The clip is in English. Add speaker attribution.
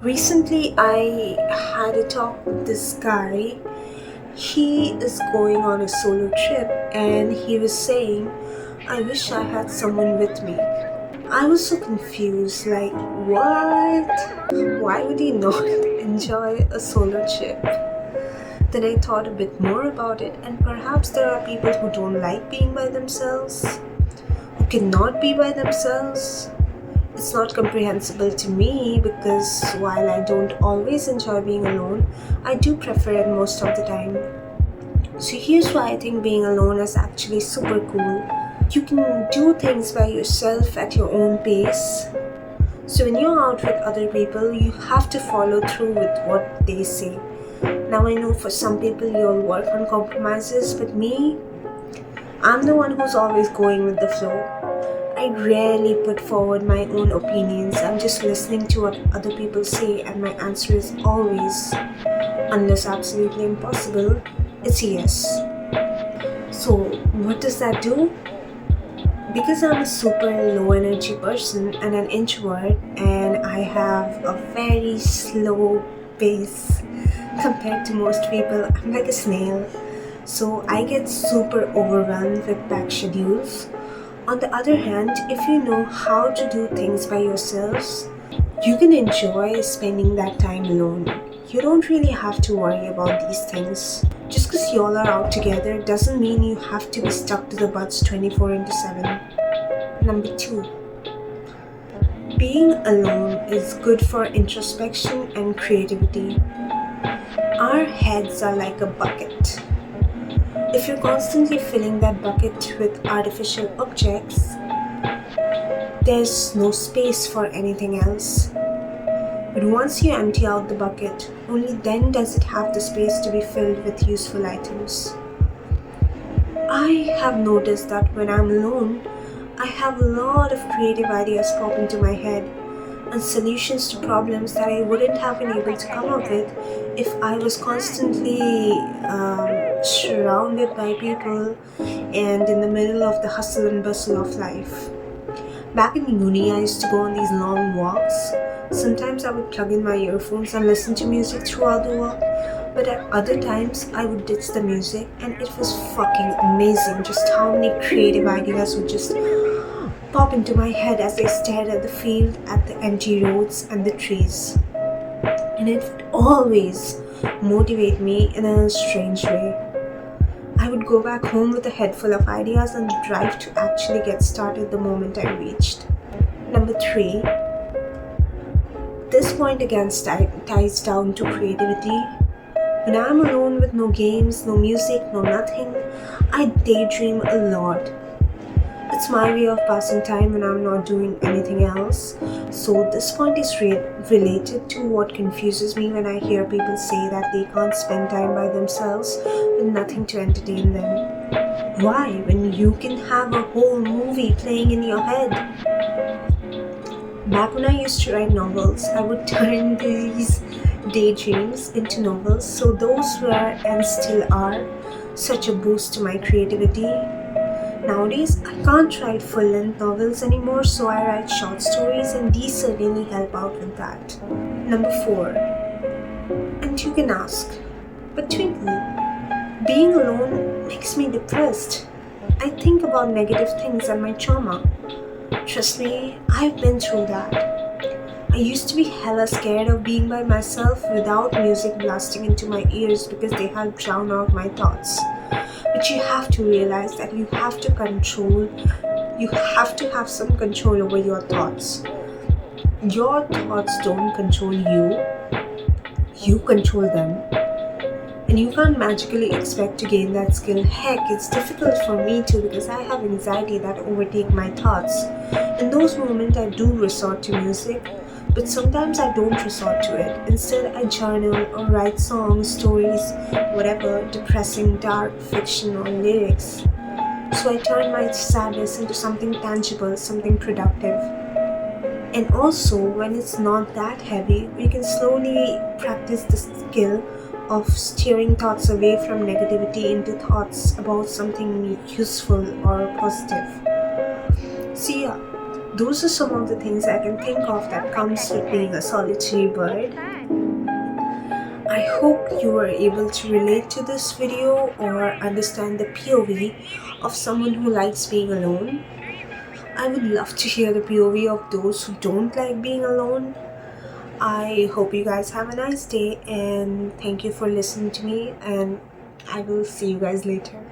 Speaker 1: Recently, I had a talk with this guy. He is going on a solo trip and he was saying, I wish I had someone with me. I was so confused, like, what? Why would he not enjoy a solo trip? Then I thought a bit more about it, and perhaps there are people who don't like being by themselves, who cannot be by themselves. It's not comprehensible to me because while I don't always enjoy being alone, I do prefer it most of the time. So here's why I think being alone is actually super cool. You can do things by yourself at your own pace. So when you're out with other people, you have to follow through with what they say. Now I know for some people you'll work on compromises, but me, I'm the one who's always going with the flow. I rarely put forward my own opinions. I'm just listening to what other people say, and my answer is always, unless absolutely impossible, it's yes. So, what does that do? Because I'm a super low energy person and an introvert, and I have a very slow pace compared to most people, I'm like a snail. So, I get super overwhelmed with packed schedules. On the other hand, if you know how to do things by yourselves, you can enjoy spending that time alone. You don't really have to worry about these things. Just because y'all are out together doesn't mean you have to be stuck to the butts 24/7. Number 2. Being alone is good for introspection and creativity. Our heads are like a bucket. If you're constantly filling that bucket with artificial objects, there's no space for anything else. But once you empty out the bucket, only then does it have the space to be filled with useful items. I have noticed that when I'm alone, I have a lot of creative ideas pop into my head and solutions to problems that I wouldn't have been able to come up with if I was constantly surrounded by people and in the middle of the hustle and bustle of life. Back in uni, I used to go on these long walks. Sometimes I would plug in my earphones and listen to music throughout the walk, but at other times I would ditch the music, and it was fucking amazing just how many creative ideas would just pop into my head as I stared at the field, at the empty roads and the trees. And it would always motivate me in a strange way. I would go back home with a head full of ideas and drive to actually get started the moment I reached. Number 3. This point again ties down to creativity. When I'm alone with no games, no music, no nothing, I daydream a lot. It's my way of passing time when I'm not doing anything else. So this point is related to what confuses me when I hear people say that they can't spend time by themselves with nothing to entertain them. Why, when you can have a whole movie playing in your head? Back when I used to write novels, I would turn these daydreams into novels. So those were and still are such a boost to my creativity. Nowadays, I can't write full-length novels anymore, so I write short stories, and these certainly help out with that. Number 4. And you can ask, but Twinkle, being alone makes me depressed. I think about negative things and my trauma. Trust me, I've been through that. I used to be hella scared of being by myself without music blasting into my ears because they help drown out my thoughts. But you have to realize that you have to have some control over your thoughts. Your thoughts don't control you, you control them. And you can't magically expect to gain that skill. Heck, it's difficult for me too because I have anxiety that overtake my thoughts. In those moments, I do resort to music, but sometimes I don't resort to it. Instead, I journal or write songs, stories, whatever, depressing, dark, fiction, or lyrics. So I turn my sadness into something tangible, something productive. And also, when it's not that heavy, we can slowly practice the skill of steering thoughts away from negativity into thoughts about something useful or positive. So yeah, Those are some of the things I can think of that comes with being a solitary bird. I hope you were able to relate to this video or understand the POV of someone who likes being alone. I would love to hear the POV of those who don't like being alone. I hope you guys have a nice day and thank you for listening to me, and I will see you guys later.